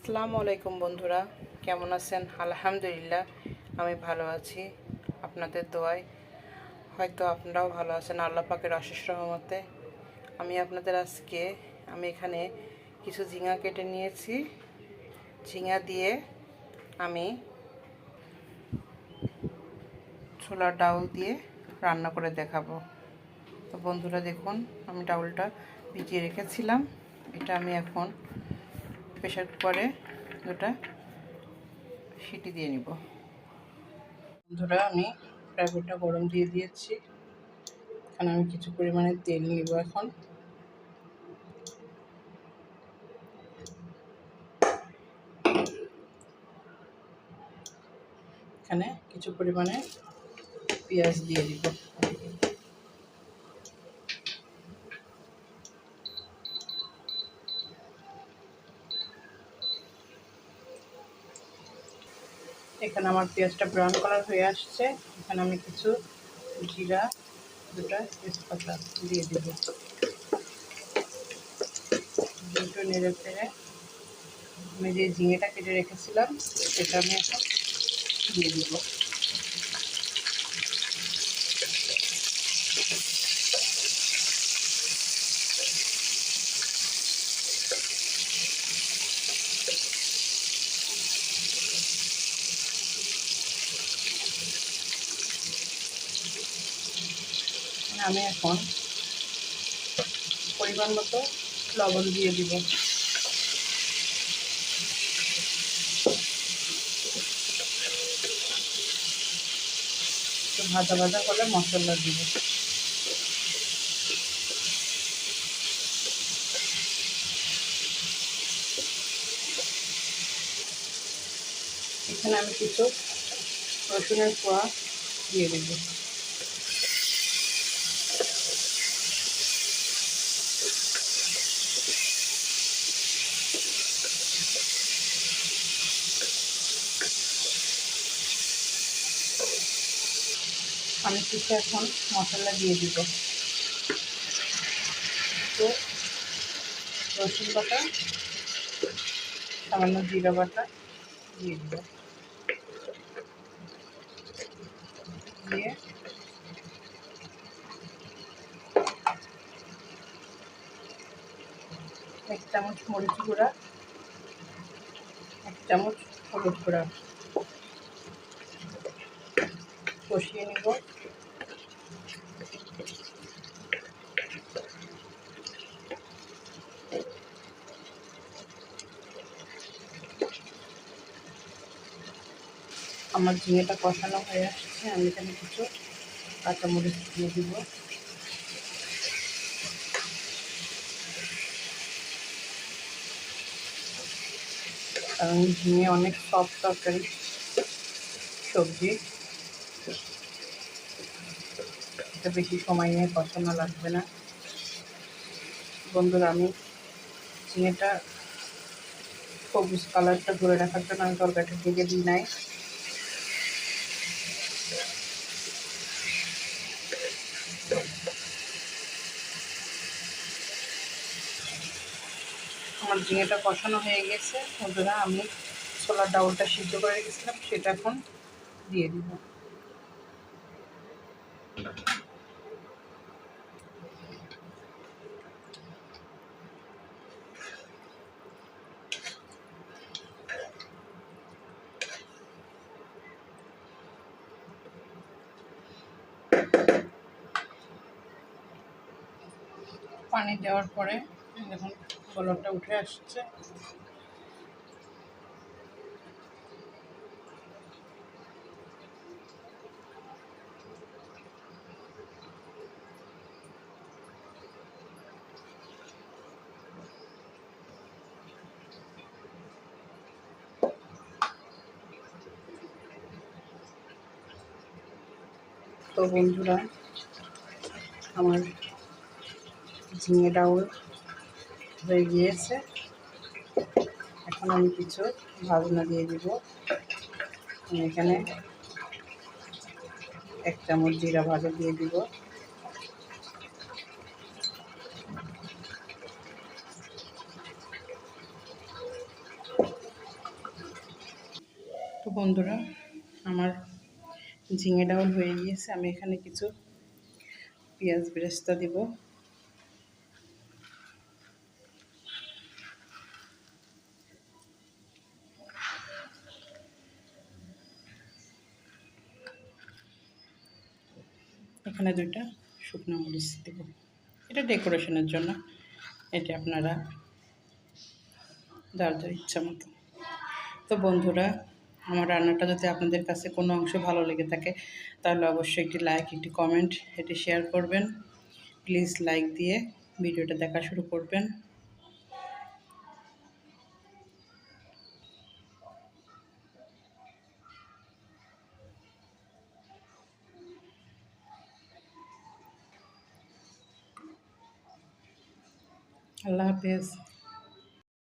আসসালামু আলাইকুম বন্ধুরা, কেমন আছেন? আলহামদুলিল্লাহ আমি ভালো আছি, আপনাদের দোয়ায়। হয়তো আপনারাও ভালো আছেন আল্লাহ পাকের অশেষ রহমতে। আমি এখানে কিছু ঝিঙা কেটে নিয়েছি। ঝিঙা দিয়ে আমি ছোলার ডাউল দিয়ে রান্না করে দেখাবো। তো বন্ধুরা দেখুন, আমি ডাউলটা ভিজিয়ে রেখেছিলাম। এটা আমি এখন প্রেশার কুকারে দুটা সিটি দিয়ে নিব। বন্ধুরা, আমি প্রাইভেটটা গরম দিয়ে দিয়েছি। এখানে আমি কিছু পরিমাণে তেল নিব। এখানে কিছু পরিমাণে পেঁয়াজ দিয়ে দিব। এখানে আমার পেঁয়াজটা ব্রাউন কালার হয়ে আসছে। এখানে আমি কিছু জিরা, দুটা তেজপাতা দিয়ে দেব। দুটো নেড়ে ফেড়ে আমি যে ঝিঙেটা কেটে রেখেছিলাম সেটা আমি এখন দিয়ে দিব। আমি এখন পরিমাণ মতো লবণ দিয়ে দিব। একটু ভাজা ভাজা করে মশলা দিব। এখানে আমি কিছু রসুনের কোয়া দিয়ে দেব। আমি কিছু এখন মশলা দিয়ে দিব। তো রসুন বাটা, সামান্য জিরা বাটা দিয়ে দিব। দিয়ে এক চামচ মরিচ গুঁড়া, এক চামচ হলুদ গুঁড়া কষিয়ে নিব। আমার ঝিঙেটা কষানো হয়ে আসছে। আমি এখানে কিছু কাঁচামরিচ দিয়ে দিব। কারণ ঝিঙে অনেক সফট তরকারি সবজি, এটা বেশি সময় নিয়ে কষানো লাগবে না। বন্ধুরা, আমি ঝিঙেটা সবুজ কালারটা ধরে রাখার জন্য আমি তরকারিটা ভেজে দিই নাই। আমার ঝিঙেটা কষানো হয়ে গেছে। বন্ধুরা, আমি ছোলার ডাউলটা সিদ্ধ করে রেখেছিলাম সেটা এখন দিয়ে দিব। পানি দেওয়ার পরে দেখুন কালারটা উঠে আসছে। তো বন্ধুরা, আমার ঝিঙে ডাউল হয়ে গিয়েছে। এখন আমি কিছু ভাজনা দিয়ে দিব। আমি এখানে এক চামচ জিরা ভাজা দিয়ে দিব। তো বন্ধুরা, আমার ঝিঙে ডাউল হয়ে গিয়েছে। আমি এখানে কিছু পেঁয়াজ বেরেস্তা দিব। এখানে 2টা শুকনো মরিচ দেব। এটা ডেকোরেশনের জন্য, এটা আপনারা যার যার ইচ্ছা মতো। তো বন্ধুরা, আমার রান্নাটা যদি আপনাদের কাছে কোনো অংশ ভালো লেগে থাকে তাহলে অবশ্যই একটি লাইক, একটি কমেন্ট, এটি শেয়ার করবেন। প্লিজ লাইক দিয়ে ভিডিওটা দেখা শুরু করবেন। আল্লাহ হাফেজ।